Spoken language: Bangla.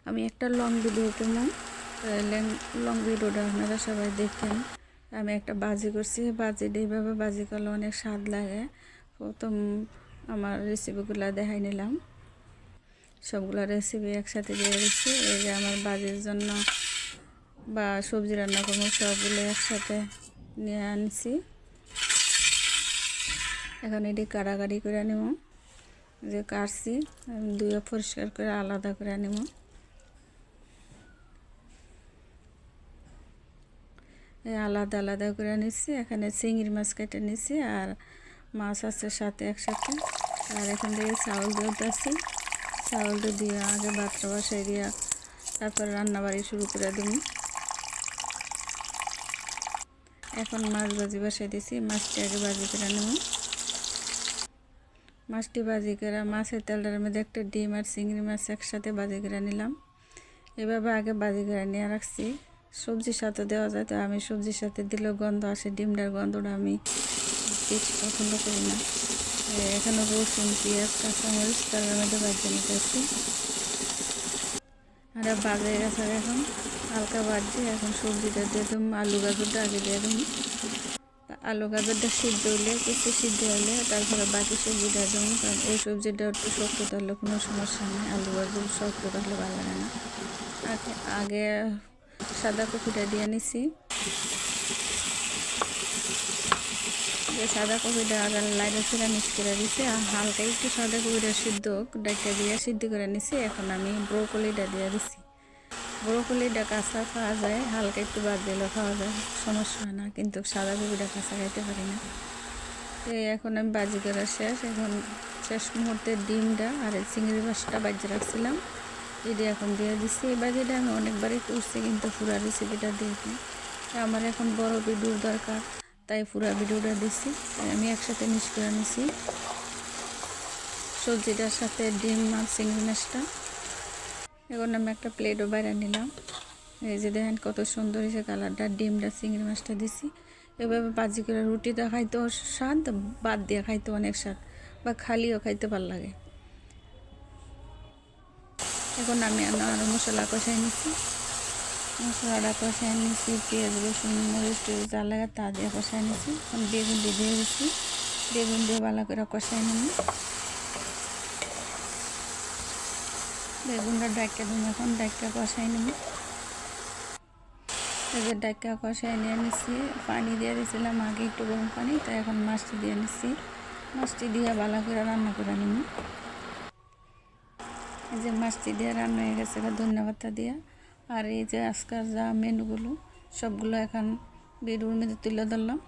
আমি একটা লং ভিডিও করলাম, লং ভিডিওটা আপনারা সবাই দেখেন। আমি একটা বাজি করছি, বাজিটা এইভাবে বাজি করলে অনেক স্বাদ লাগে। প্রথম আমার রেসিপিগুলো দেখাই নিলাম, সবগুলো রেসিপি একসাথে দিয়ে দিচ্ছি। এই যে আমার বাজির জন্য বা সবজি রান্না করবো সবগুলো একসাথে নিয়ে আনছি। এখন এটি কাটাকাটি করে নেব, যে কাটছি ধুয়ে পরিষ্কার করে আলাদা করে নেব। আলাদা আলাদা করে নিচ্ছি। এখানে চিংড়ি মাছ কেটে নিচ্ছি আর মাছ আছে সাথে একসাথে। আর এখান থেকে চাউল দিয়েছি, চাউল দিয়ে আগে ভাতটা বসাই দিয়া তারপর রান্নাবাড়ি শুরু করে দিব। এখন মাছ ভাজি বসাই দিছি, মাছটি আগে ভাজি করে নেব। মাছটি ভাজি করে মাছের তেলটার মধ্যে একটা ডিম আর চিংড়ি মাছ একসাথে ভাজি করে নিলাম। এভাবে আগে ভাজি করে নিয়ে রাখছি। সবজির সাথে দেওয়া যায়, তো আমি সবজির সাথে দিলেও গন্ধ আসে, ডিমটার গন্ধটা আমি বেশি পছন্দ করি না। এখানে রসুন, পেঁয়াজ, কাঁচামরিচ তার মধ্যে ভাজি নিতেছি। আর বাজে গেছে, এখন হালকা ভাজি। এখন সবজিটা দিয়ে দেবো, আলু গাজরটা আগে দিয়ে দেবো। আলু গাজরটা সিদ্ধ হলে, কিছু সিদ্ধ হলে তারপরে বাকি সবজিটা দেবো। কারণ ওই সবজিটা একটু শক্ত থাকলে কোনো সমস্যা নেই, আলু গাজর শক্ত থাকলে ভালো লাগে না। আগে সাদা কপিটা দিয়ে নিছি। সাদা কপিটা আর লাইটা ছিঁড়া মিক্স করে দিছি, আর হালকা একটু সাদা কপিটা সিদ্ধ ডাইটা দিয়ে সিদ্ধ করে নিছি। এখন আমি ব্রোকলিটা দিয়ে দিছি। ব্রোকলিটা কাঁচা খাওয়া যায়, হালকা একটু বাদ দিলেও খাওয়া যায়, সমস্যা হয় না, কিন্তু সাদা কপিটা কাঁচা খাইতে পারি না। তো এখন আমি বাজি করা শেষ। এখন শেষ মুহূর্তে ডিমটা আর চিংড়ি মাছটা বাজি রাখছিলাম, এটি এখন দিয়ে দিচ্ছি। এই বাজিটা আমি অনেকবারই করছি, কিন্তু পুরো রেসিপিটা দিইনি। আমার এখন বড় ভিডিওর দরকার, তাই পুরো ভিডিওটা দিচ্ছি। আমি একসাথে মিক্স করে নিছি সবজিটার সাথে ডিম আর চিংড়ি মাছটা। এখন আমি একটা প্লেটও বাইরে নিলাম। এই যে দেখেন কত সুন্দর হয়েছে কালারটা, ডিমটা চিংড়ি মাছটা দিছি। এভাবে ভাজি করে রুটিটা খাইতেও স্বাদ, বাদ দিয়ে খাইতে অনেক স্বাদ, বা খালিও খাইতে ভালো লাগে। এখন আমি আরও মশলা কষাই নিচ্ছি। মশলাটা কষাই নিচ্ছি, পেঁয়াজ রসুন মরিচ টরিচ যা লাগে তা দিয়ে কষাই নিচ্ছি। এখন বেগুন দিয়ে দিচ্ছি, বেগুন দিয়ে ভালো করে কষাই নিই। বেগুনটা ডাইকা দিন, এখন ডাইকা কষাই নিই। এই যে ডাইকা কষাই নিয়ে নিচ্ছি, পানি দিয়ে দিয়েছিলাম আগে একটু গরম পানি, তাই এখন মাছটি দিয়ে নিচ্ছি। মাছটি দিয়ে ভালো করে রান্না করে নিই। এই যে মাছটি দিয়ে রান্না হয়ে গেছে ধনিয়া পাতা দিয়ে। আর এই যে আজকাল যা মেনুগুলো সবগুলো এখন ভিডিওর মধ্যে তুলে ধরলাম।